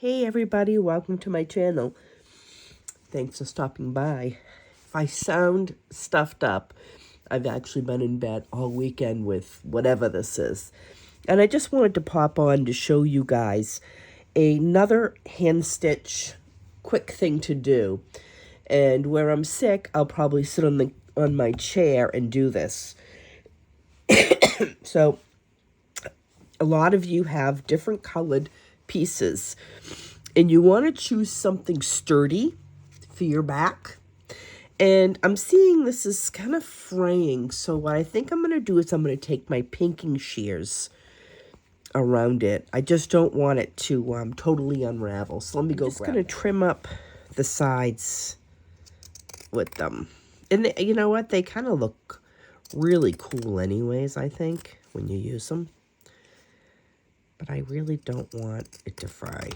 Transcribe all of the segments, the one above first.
Hey everybody, welcome to my channel. Thanks for stopping by. If I sound stuffed up, I've actually been in bed all weekend with whatever this is. And I just wanted to pop on to show you guys another hand stitch quick thing to do. And where I'm sick, I'll probably sit on my chair and do this. So a lot of you have different colored pieces and you want to choose something sturdy for your back. And I'm seeing this is kind of fraying, so what I think I'm going to do is I'm going to take my pinking shears around it. I just don't want it to totally unravel, so let me go grab it. I'm just going to trim up the sides with them. And you know what? They kind of look really cool anyways, I think, when you use them. But I really don't want it to fry.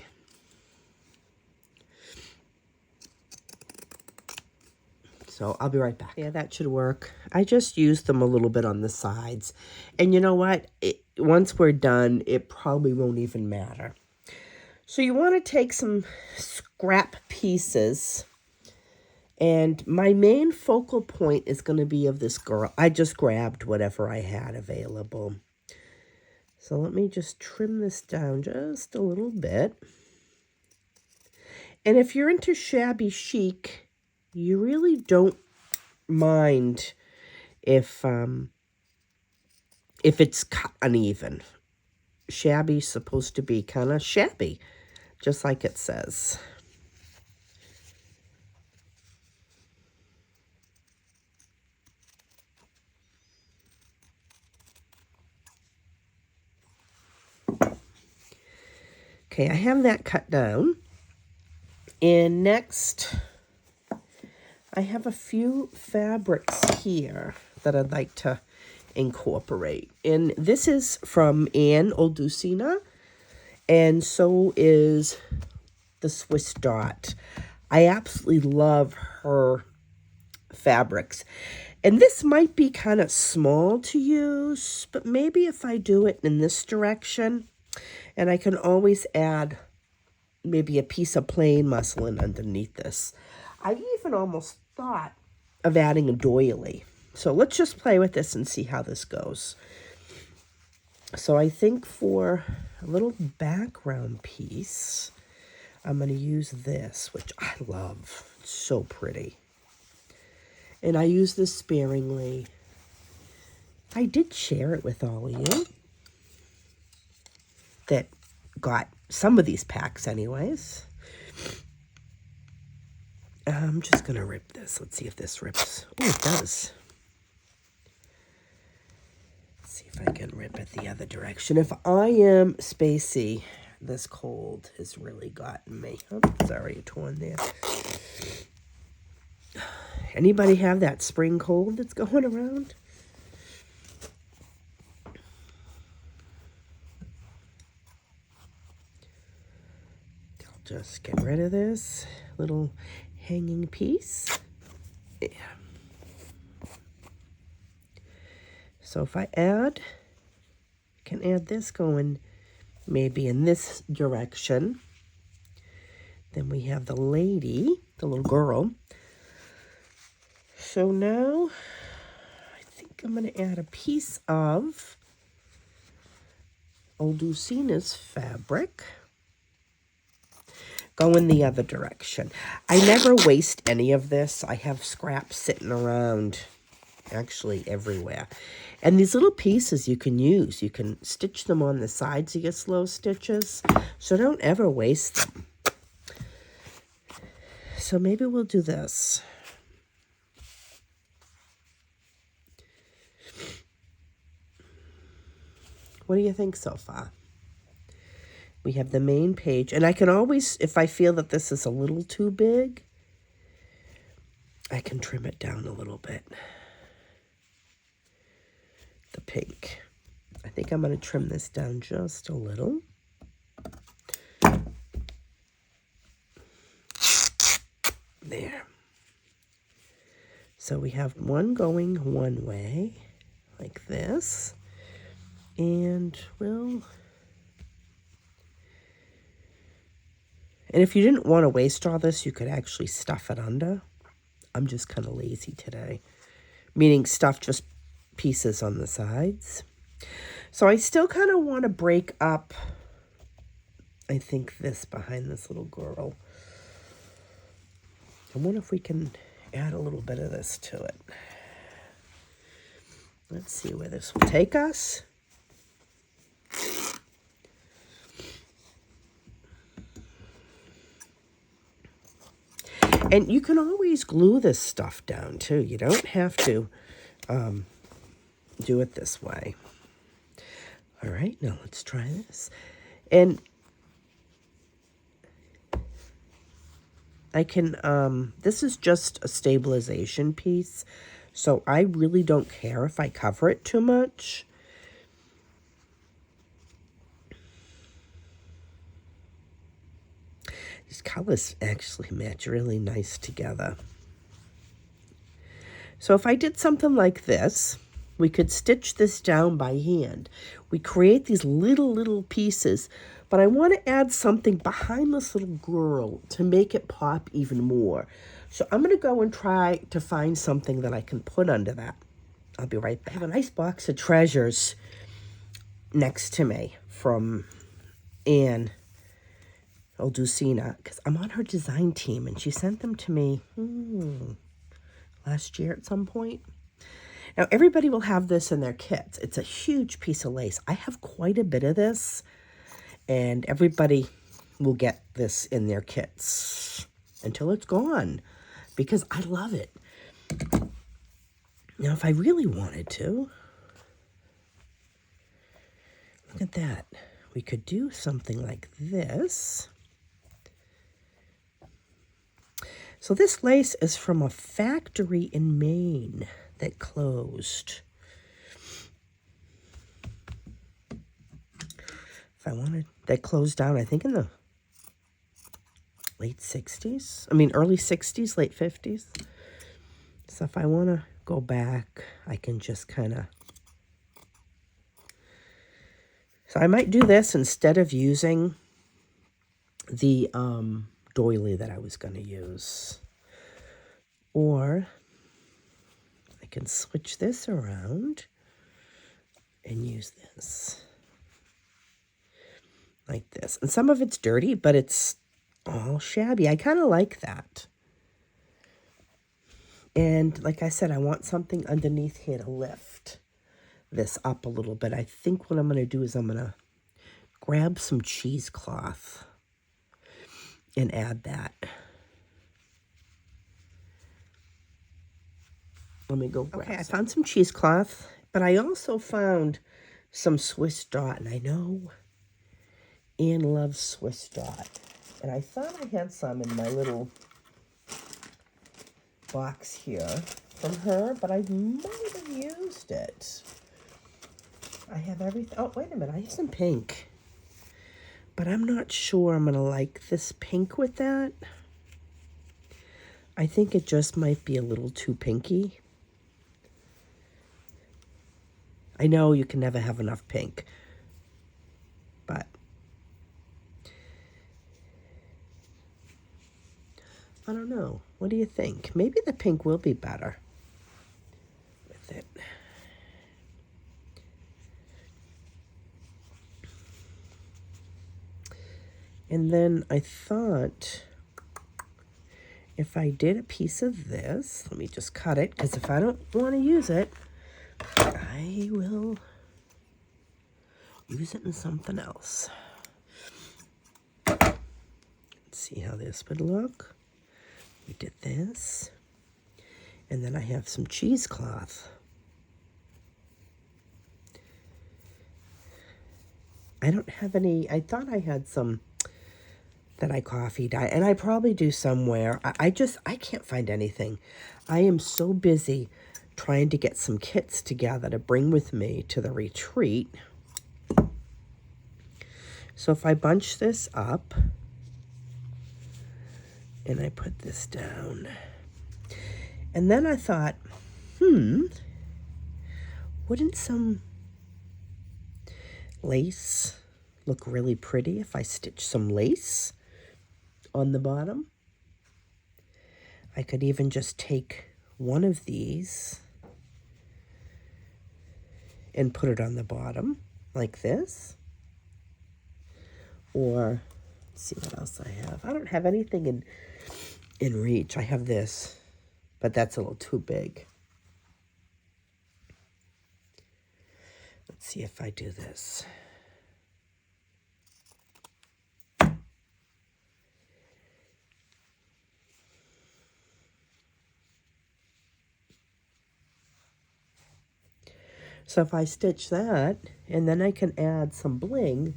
So I'll be right back. Yeah, that should work. I just used them a little bit on the sides. And you know what? Once we're done, it probably won't even matter. So you want to take some scrap pieces. And my main focal point is going to be of this girl. I just grabbed whatever I had available. So let me just trim this down just a little bit. And if you're into Shabby Chic, you really don't mind if it's cut uneven. Shabby's supposed to be kind of shabby, just like it says. Okay, I have that cut down. And next, I have a few fabrics here that I'd like to incorporate. And this is from Ann Oldusina, and so is the Swiss Dot. I absolutely love her fabrics. And this might be kind of small to use, but maybe if I do it in this direction, and I can always add maybe a piece of plain muslin underneath this. I even almost thought of adding a doily. So let's just play with this and see how this goes. So I think for a little background piece, I'm going to use this, which I love. It's so pretty. And I use this sparingly. I did share it with all of you that got some of these packs anyways. I'm just going to rip this. Let's see if this rips. Oh, it does. Let's see if I can rip it the other direction. If I am spacey, this cold has really gotten me. Oh, sorry, it torn there. Anybody have that spring cold that's going around? Just get rid of this little hanging piece. Yeah. So if I can add this going maybe in this direction. Then we have the lady, the little girl. So now I think I'm going to add a piece of Oldusina's fabric. Go in the other direction. I never waste any of this. I have scraps sitting around actually everywhere. And these little pieces you can use. You can stitch them on the sides of your slow stitches. So don't ever waste them. So maybe we'll do this. What do you think so far? We have the main page, and I can always, if I feel that this is a little too big, I can trim it down a little bit. The pink. I think I'm going to trim this down just a little. There. So we have one going one way, like this, and we'll And if you didn't want to waste all this, you could actually stuff it under. I'm just kind of lazy today, meaning stuff just pieces on the sides. So I still kind of want to break up, I think, this behind this little girl. I wonder if we can add a little bit of this to it. Let's see where this will take us. And you can always glue this stuff down too. You don't have to do it this way. All right, now let's try this. And I can, this is just a stabilization piece, so I really don't care if I cover it too much. These colors actually match really nice together. So if I did something like this, we could stitch this down by hand. We create these little pieces, but I want to add something behind this little girl to make it pop even more. So I'm going to go and try to find something that I can put under that. I'll be right back. I have a nice box of treasures next to me from Anne Oldusina, because I'm on her design team, and she sent them to me last year at some point. Now, everybody will have this in their kits. It's a huge piece of lace. I have quite a bit of this, and everybody will get this in their kits until it's gone, because I love it. Now, if I really wanted to, look at that. We could do something like this. So this lace is from a factory in Maine that closed. If I wanted, that closed down, I think in the late 60s. I mean, early 60s, late 50s. So if I want to go back, I can just kind of... So I might do this instead of using the doily that I was going to use. Or I can switch this around and use this. Like this. And some of it's dirty, but it's all shabby. I kind of like that. And like I said, I want something underneath here to lift this up a little bit. I think what I'm going to do is I'm going to grab some cheesecloth and add that. Let me go grab some. I found some cheesecloth, but I also found some Swiss dot, and I know Anne loves Swiss dot. And I thought I had some in my little box here from her, but I might have used it. I have everything. Oh, wait a minute. I have some pink. But I'm not sure I'm going to like this pink with that. I think it just might be a little too pinky. I know you can never have enough pink. But I don't know. What do you think? Maybe the pink will be better with it. And then I thought if I did a piece of this, let me just cut it, because if I don't want to use it, I will use it in something else. Let's see how this would look. We did this. And then I have some cheesecloth. I don't have any, I thought I had some that I coffee dyed, and I probably do somewhere. I can't find anything. I am so busy trying to get some kits together to bring with me to the retreat. So if I bunch this up and I put this down, and then I thought, wouldn't some lace look really pretty if I stitch some lace on the bottom. I could even just take one of these and put it on the bottom like this. Or, let's see what else I have. I don't have anything in reach. I have this, but that's a little too big. Let's see if I do this. So if I stitch that, and then I can add some bling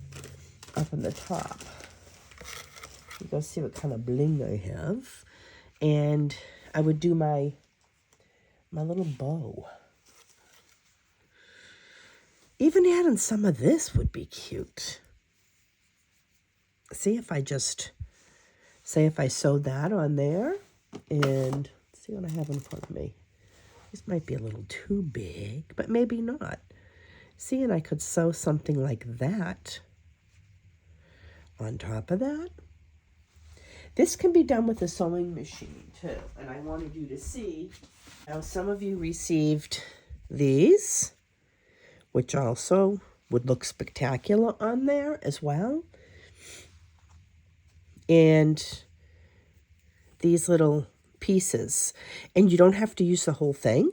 up in the top. You go see what kind of bling I have. And I would do my little bow. Even adding some of this would be cute. See if I just, say if I sewed that on there, and see what I have in front of me. This might be a little too big, but maybe not. See, and I could sew something like that on top of that. This can be done with a sewing machine too, and I wanted you to see. Now, some of you received these, which also would look spectacular on there as well. And these little pieces. And you don't have to use the whole thing,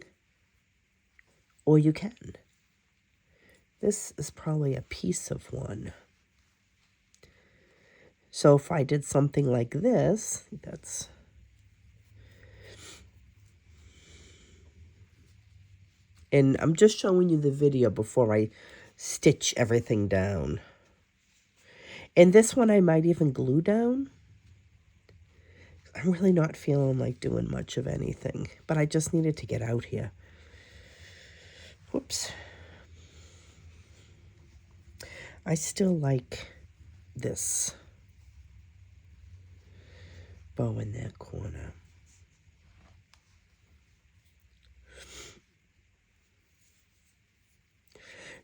or you can. This is probably a piece of one. So if I did something like this, that's... And I'm just showing you the video before I stitch everything down. And this one I might even glue down. I'm really not feeling like doing much of anything, but I just needed to get out here. Whoops. I still like this bow in that corner.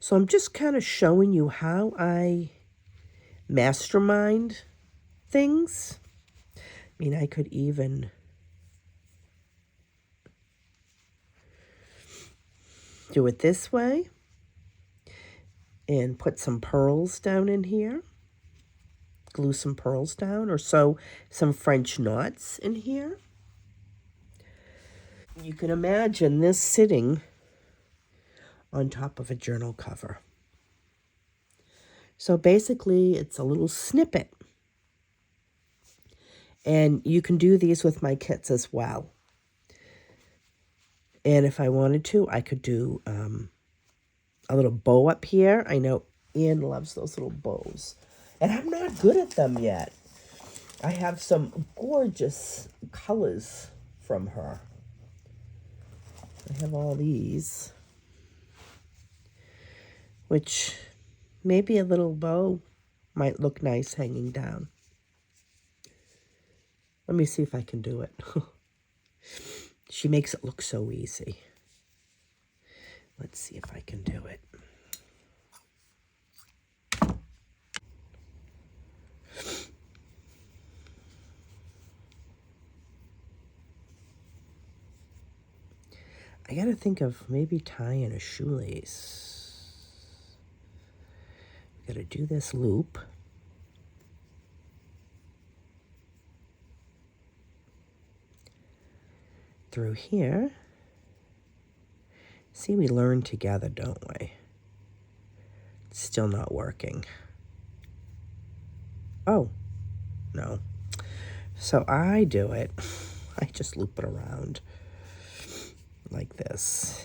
So I'm just kind of showing you how I mastermind things. I mean, I could even do it this way and put some pearls down in here. Glue some pearls down, or sew some French knots in here. You can imagine this sitting on top of a journal cover. So basically, it's a little snippet. And you can do these with my kits as well. And if I wanted to, I could do a little bow up here. I know Anne loves those little bows. And I'm not good at them yet. I have some gorgeous colors from her. I have all these, which maybe a little bow might look nice hanging down. Let me see if I can do it. She makes it look so easy. Let's see if I can do it. I gotta think of maybe tying a shoelace. Gotta do this loop. Through here. See, we learn together, don't we? It's still not working. Oh, no. So I do it. I just loop it around like this.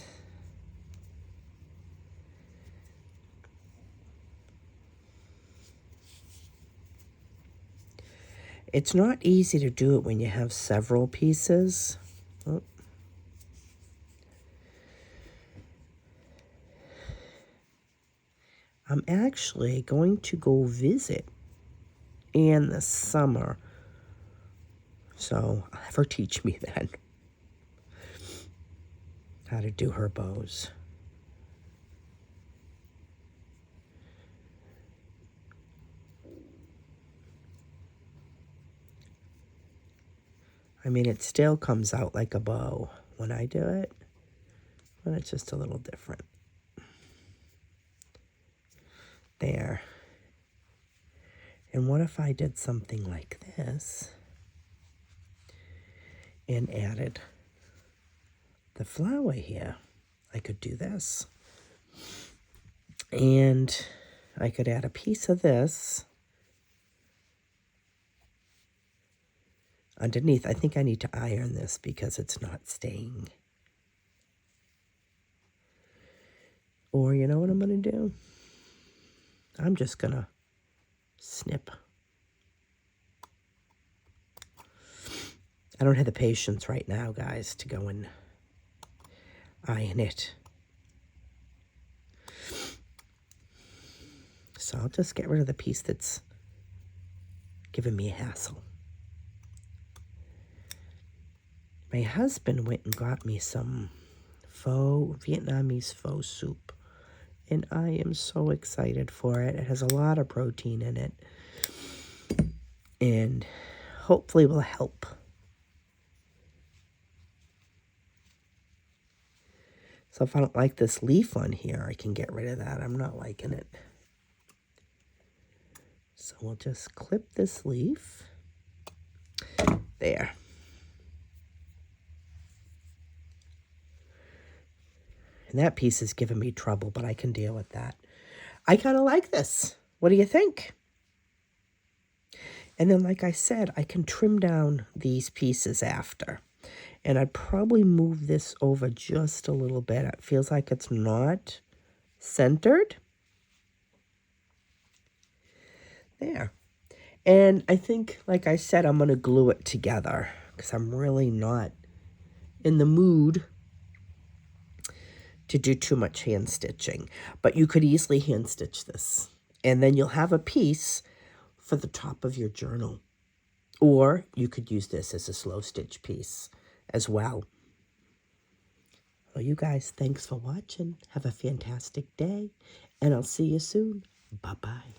It's not easy to do it when you have several pieces. Oh. I'm actually going to go visit Anne this summer. So I'll have her teach me then how to do her bows. I mean, it still comes out like a bow when I do it, but it's just a little different. There. And what if I did something like this and added the flower here? I could do this. And I could add a piece of this underneath. I think I need to iron this because it's not staying. Or you know what I'm going to do? I'm just going to snip. I don't have the patience right now, guys, to go and iron it. So I'll just get rid of the piece that's giving me a hassle. My husband went and got me some Vietnamese faux soup. And I am so excited for it. It has a lot of protein in it. And hopefully will help. So if I don't like this leaf on here, I can get rid of that. I'm not liking it. So we'll just clip this leaf. There. And that piece is giving me trouble, but I can deal with that. I kind of like this. What do you think? And then, like I said, I can trim down these pieces after. And I'd probably move this over just a little bit. It feels like it's not centered. There. And I think, like I said, I'm going to glue it together because I'm really not in the mood to do too much hand stitching. But you could easily hand stitch this. And then you'll have a piece for the top of your journal. Or you could use this as a slow stitch piece as well. Well, you guys, thanks for watching. Have a fantastic day. And I'll see you soon. Bye-bye.